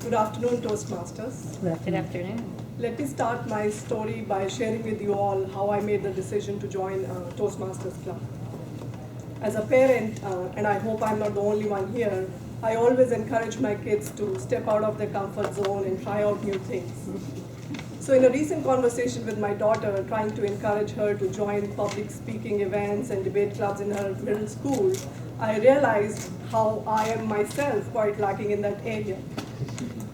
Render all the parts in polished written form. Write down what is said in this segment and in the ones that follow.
Good afternoon, Toastmasters. Good afternoon. Let me start my story by sharing with you all how I made the decision to join Toastmasters Club. As a parent, and I hope I'm not the only one here, I always encourage my kids to step out of their comfort zone and try out new things. So in a recent conversation with my daughter, trying to encourage her to join public speaking events and debate clubs in her middle school, I realized how I am myself quite lacking in that area.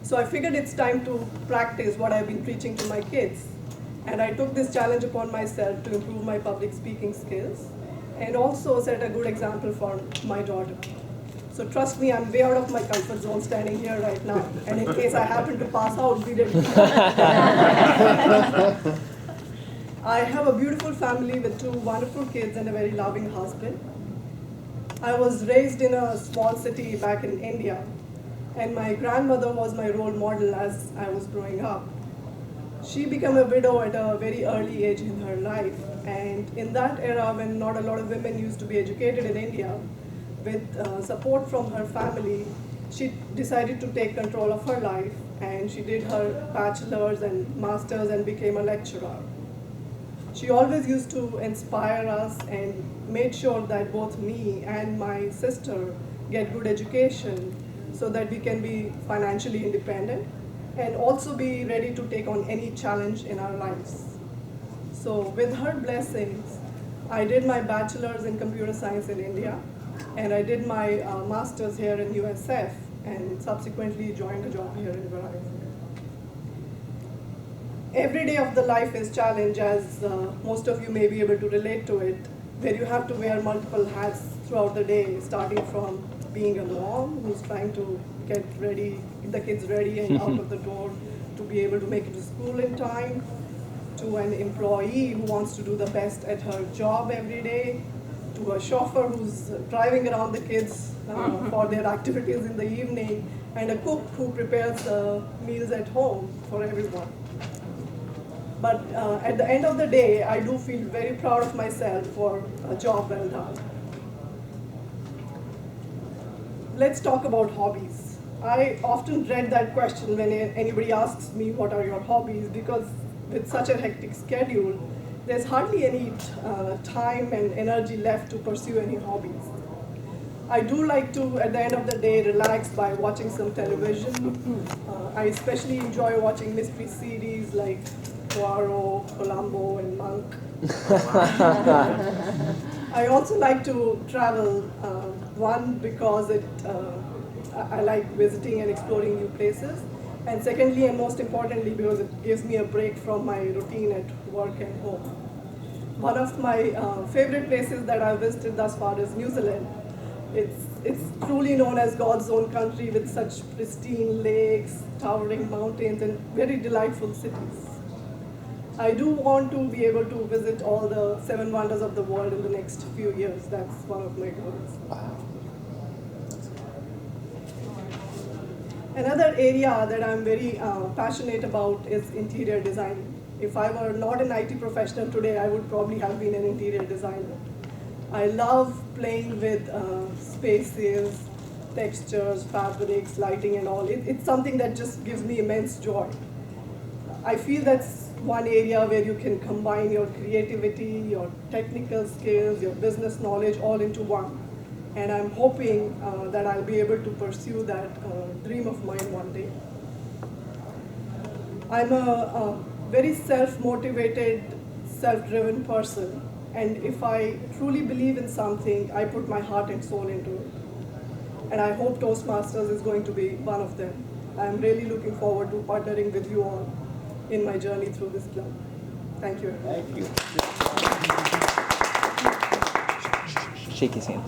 So I figured it's time to practice what I've been preaching to my kids. And I took this challenge upon myself to improve my public speaking skills and also set a good example for my daughter. So trust me, I'm way out of my comfort zone standing here right now. And in case I happen to pass out, we didn't. I have a beautiful family with two wonderful kids and a very loving husband. I was raised in a small city back in India, and my grandmother was my role model as I was growing up. She became a widow at a very early age in her life, and in that era when not a lot of women used to be educated in India, with support from her family, she decided to take control of her life, and she did her bachelor's and master's and became a lecturer. She always used to inspire us and made sure that both me and my sister get good education so that we can be financially independent and also be ready to take on any challenge in our lives. So with her blessings, I did my bachelor's in computer science in India, and I did my master's here in USF and subsequently joined a job here in Verizon. Every day of the life is challenge, as most of you may be able to relate to it, where you have to wear multiple hats throughout the day, starting from being a mom who's trying to get the kids ready and out of the door to be able to make it to school in time, to an employee who wants to do the best at her job every day, to a chauffeur who's driving around the kids for their activities in the evening, and a cook who prepares meals at home for everyone. But at the end of the day, I do feel very proud of myself for a job well done. Let's talk about hobbies. I often dread that question when anybody asks me what are your hobbies, because with such a hectic schedule, there's hardly any time and energy left to pursue any hobbies. I do like to, at the end of the day, relax by watching some television. I especially enjoy watching mystery series like Poirot, Columbo, and Monk. I also like to travel, one, because I like visiting and exploring new places, and secondly, and most importantly, because it gives me a break from my routine at work and home. One of my favorite places that I've visited thus far is New Zealand. It's truly known as God's own country with such pristine lakes, towering mountains, and very delightful cities. I do want to be able to visit all the 7 wonders of the world in the next few years. That's one of my goals. Wow. Another area that I'm very passionate about is interior design. If I were not an IT professional today, I would probably have been an interior designer. I love playing with spaces, textures, fabrics, lighting and all. It's something that just gives me immense joy. I feel that's one area where you can combine your creativity, your technical skills, your business knowledge all into one. And I'm hoping that I'll be able to pursue that dream of mine one day. I'm a very self-motivated, self-driven person. And if I truly believe in something, I put my heart and soul into it. And I hope Toastmasters is going to be one of them. I'm really looking forward to partnering with you all in my journey through this club. Thank you. Thank you. Shake his hand.